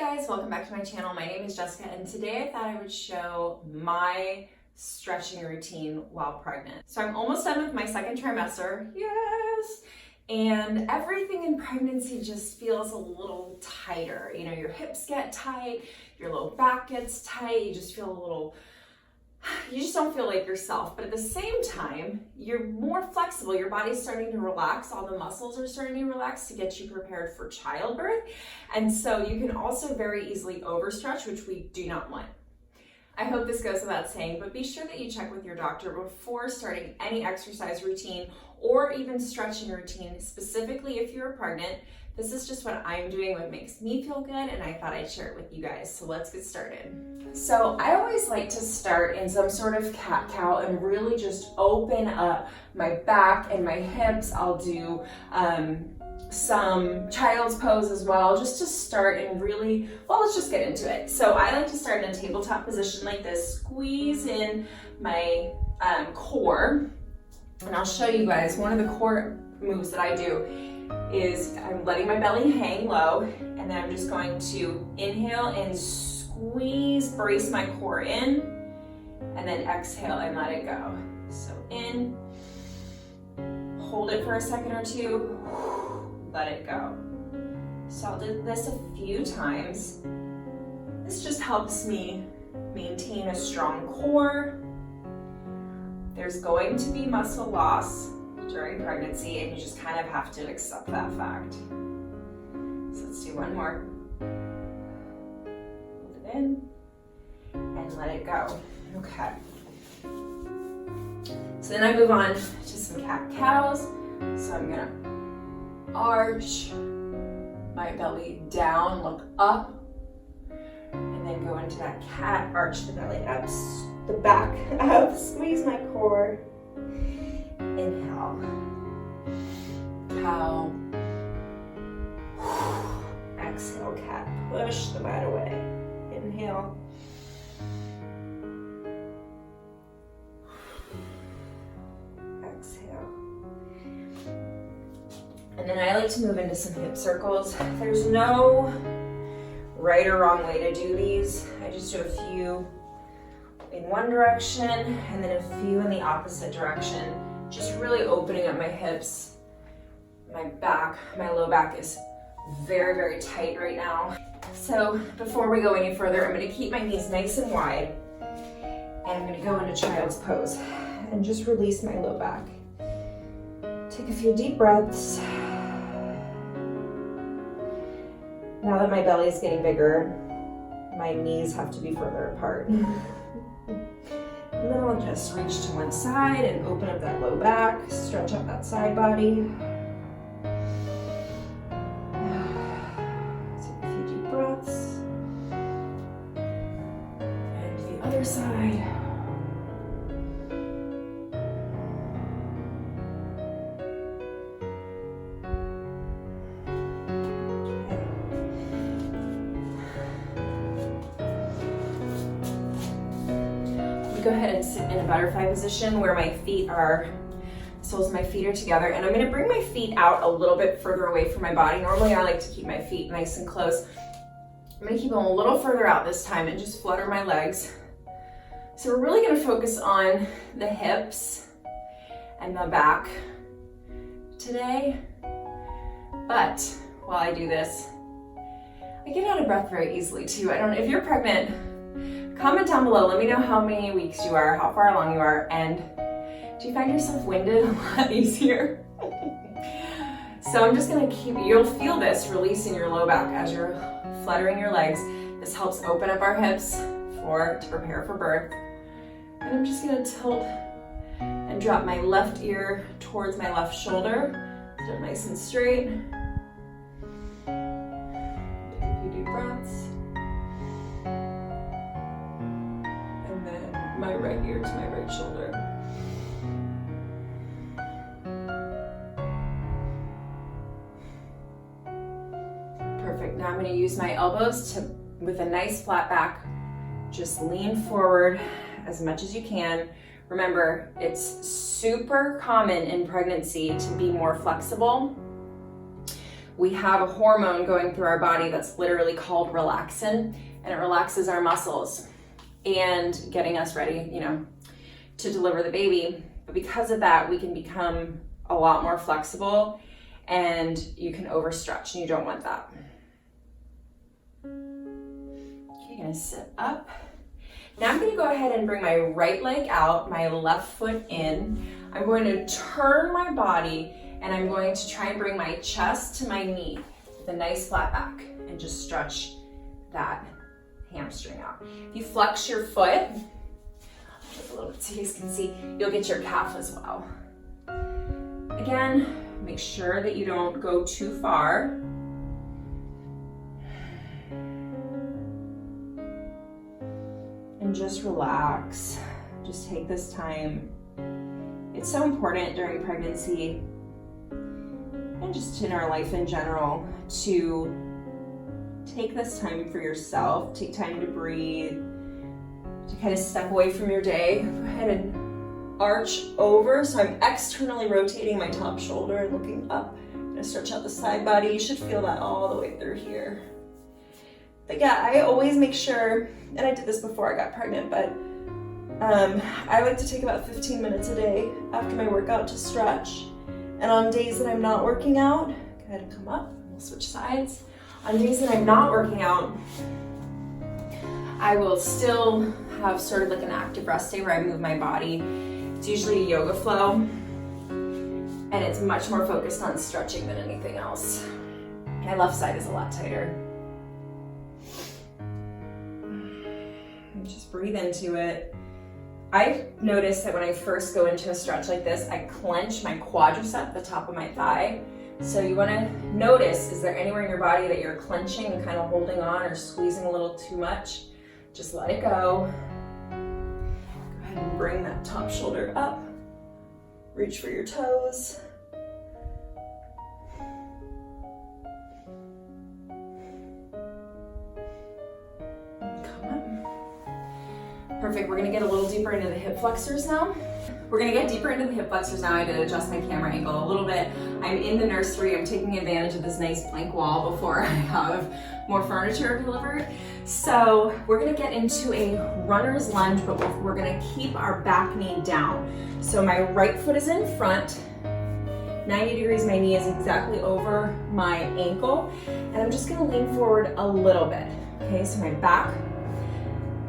guys, welcome back to my channel. My name is Jessica and today I thought I would show my stretching routine while pregnant. So I'm almost done with my second trimester, yes! And everything in pregnancy just feels a little tighter. You know, your hips get tight, your low back gets tight, you just feel a little, you just don't feel like yourself. But at the same time, you're more flexible. Your body's starting to relax. All the muscles are starting to relax to get you prepared for childbirth. And so you can also very easily overstretch, which we do not want. I hope this goes without saying, but be sure that you check with your doctor before starting any exercise routine or even stretching routine, specifically if you're pregnant. This is just what I'm doing, what makes me feel good, and I thought I'd share it with you guys. So let's get started. So I always like to start in some sort of cat-cow and really just open up my back and my hips. I'll do some child's pose as well, just to start and really, well, let's just get into it. So I like to start in a tabletop position like this, squeeze in my core, and I'll show you guys one of the core moves that I do is I'm letting my belly hang low, and then I'm just going to inhale and squeeze, brace my core in, and then exhale and let it go. So in, hold it for a second or two, let it go. So I'll do this a few times. This just helps me maintain a strong core. There's going to be muscle loss during pregnancy, and you just kind of have to accept that fact. So let's do one more. Hold it in and let it go. Okay. So then I move on to some cat-cows. So I'm gonna arch my belly down, look up, and then go into that cat, arch the belly up, the back up, squeeze my core. Inhale, cow, exhale, cat, push the mat away, inhale, exhale. And then I like to move into some hip circles. There's no right or wrong way to do these. I just do a few in one direction and then a few in the opposite direction. Just really opening up my hips, my back. My low back is very, very tight right now. So before we go any further, I'm gonna keep my knees nice and wide, and I'm gonna go into child's pose and just release my low back. Take a few deep breaths. Now that my belly is getting bigger, my knees have to be further apart. And then I'll just reach to one side and open up that low back, stretch up that side body. Take a few deep breaths. And the other side. Go ahead and sit in a butterfly position where my feet are, the soles of my feet are together, and I'm gonna bring my feet out a little bit further away from my body. Normally I like to keep my feet nice and close. I'm gonna keep them a little further out this time and just flutter my legs. So we're really gonna focus on the hips and the back today. But while I do this, I get out of breath very easily too. I don't know if you're pregnant. Comment down below, let me know how many weeks you are, how far along you are, and do you find yourself winded a lot easier? So I'm just gonna you'll feel this release in your low back as you're fluttering your legs. This helps open up our hips to prepare for birth. And I'm just gonna tilt and drop my left ear towards my left shoulder. Sit up nice and straight. Take a few deep breaths. My right ear to my right shoulder. Perfect. Now I'm going to use my elbows with a nice flat back, just lean forward as much as you can. Remember, it's super common in pregnancy to be more flexible. we have a hormone going through our body that's literally called relaxin, and it relaxes our muscles and getting us ready, you know, to deliver the baby. But because of that, we can become a lot more flexible and you can overstretch, and you don't want that. Okay, you're gonna sit up. Now I'm gonna go ahead and bring my right leg out, my left foot in. I'm going to turn my body and I'm going to try and bring my chest to my knee with a nice flat back and just stretch that hamstring out. If you flex your foot, a little bit so you guys can see, you'll get your calf as well. Again, make sure that you don't go too far. And just relax. Just take this time. It's so important during pregnancy and just in our life in general to take this time for yourself, take time to breathe, to kind of step away from your day. Go ahead and arch over. So I'm externally rotating my top shoulder and looking up. I'm gonna stretch out the side body. You should feel that all the way through here. But yeah, I always make sure, and I did this before I got pregnant, but I like to take about 15 minutes a day after my workout to stretch. And on days that I'm not working out, go ahead and come up, we'll switch sides. On days that I'm not working out, I will still have sort of like an active rest day where I move my body. It's usually a yoga flow, and it's much more focused on stretching than anything else. My left side is a lot tighter. And just breathe into it. I've noticed that when I first go into a stretch like this, I clench my quadricep, the top of my thigh. So you want to notice, is there anywhere in your body that you're clenching and kind of holding on or squeezing a little too much? Just let it go. Go ahead and bring that top shoulder up. Reach for your toes. Perfect, we're gonna get a little deeper into the hip flexors now. We're gonna get deeper into the hip flexors now. I had to adjust my camera angle a little bit. I'm in the nursery. I'm taking advantage of this nice blank wall before I have more furniture delivered. So we're gonna get into a runner's lunge, but we're gonna keep our back knee down. So my right foot is in front, 90 degrees, my knee is exactly over my ankle, and I'm just gonna lean forward a little bit. Okay, so my back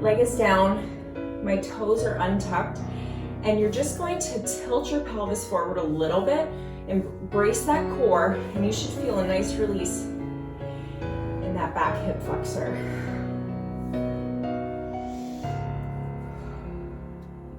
leg is down, my toes are untucked, and you're just going to tilt your pelvis forward a little bit, embrace that core, and you should feel a nice release in that back hip flexor.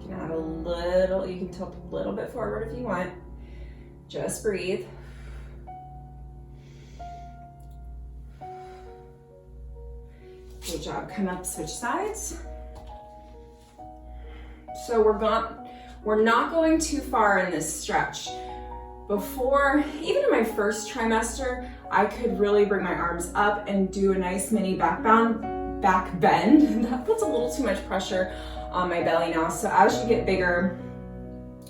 You can add a little, you can tilt a little bit forward if you want. Just breathe. Good job. Come up, switch sides. So we're not going too far in this stretch. Before, even in my first trimester, I could really bring my arms up and do a nice mini back bend. That puts a little too much pressure on my belly now. So as you get bigger,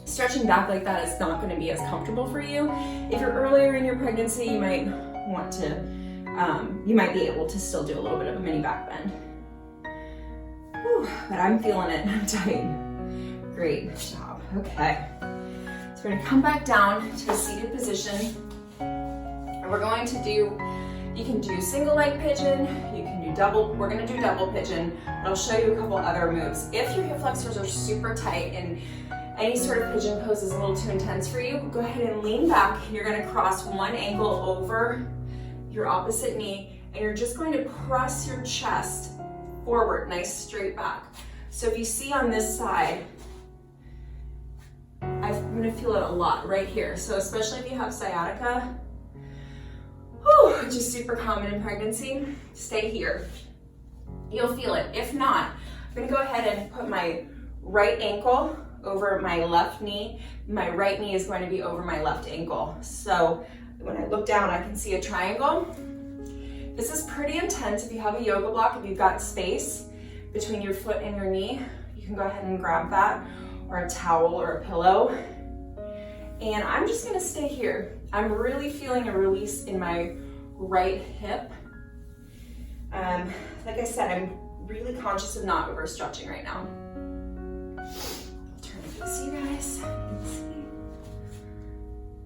stretching back like that is not going to be as comfortable for you. If you're earlier in your pregnancy, you might want to, you might be able to still do a little bit of a mini back bend. Whew, but I'm feeling it, I'm tight. Great job, okay. So we're gonna come back down to a seated position. And we're going to do, you can do single leg pigeon, you can do double, we're gonna do double pigeon, but I'll show you a couple other moves. If your hip flexors are super tight and any sort of pigeon pose is a little too intense for you, go ahead and lean back. You're gonna cross one ankle over your opposite knee, and you're just going to press your chest forward, nice straight back. So if you see on this side, I'm gonna feel it a lot right here. So especially if you have sciatica, which is super common in pregnancy, stay here. You'll feel it. If not, I'm gonna go ahead and put my right ankle over my left knee. My right knee is going to be over my left ankle. So when I look down, I can see a triangle. This is pretty intense. If you have a yoga block, if you've got space between your foot and your knee, you can go ahead and grab that, or a towel or a pillow. And I'm just gonna stay here. I'm really feeling a release in my right hip. Like I said, I'm really conscious of not overstretching right now. I'll turn it to you guys.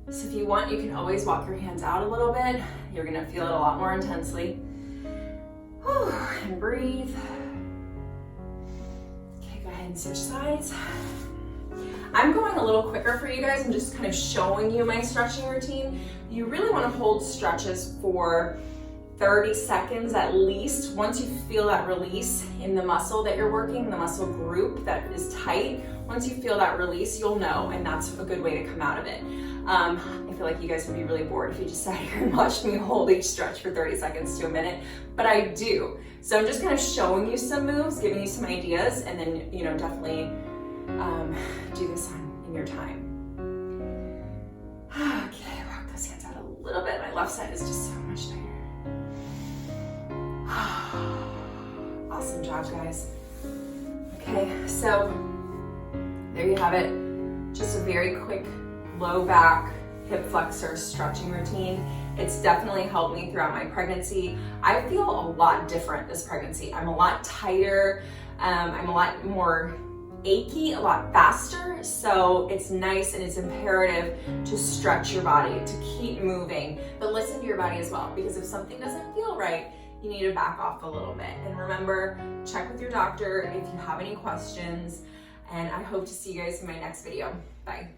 So if you want, you can always walk your hands out a little bit. You're gonna feel it a lot more intensely. Whew, and breathe. Okay, go ahead and switch sides. I'm going a little quicker for you guys. I'm just kind of showing you my stretching routine. You really want to hold stretches for 30 seconds at least. Once you feel that release in the muscle that you're working, the muscle group that is tight, once you feel that release, you'll know, and that's a good way to come out of it. I feel like you guys would be really bored if you just sat here and watched me hold each stretch for 30 seconds to a minute, but I do. So I'm just kind of showing you some moves, giving you some ideas, and then, you know, definitely do this in your time. Okay, walk those hands out a little bit. My left side is just so much tighter. Awesome job, guys. Okay, so there you have it. Just a very quick low back, hip flexor stretching routine. It's definitely helped me throughout my pregnancy. I feel a lot different this pregnancy. I'm a lot tighter. I'm a lot more achy, a lot faster. So it's nice and it's imperative to stretch your body, to keep moving, but listen to your body as well, because if something doesn't feel right, you need to back off a little bit. And remember, check with your doctor if you have any questions. And I hope to see you guys in my next video. Bye.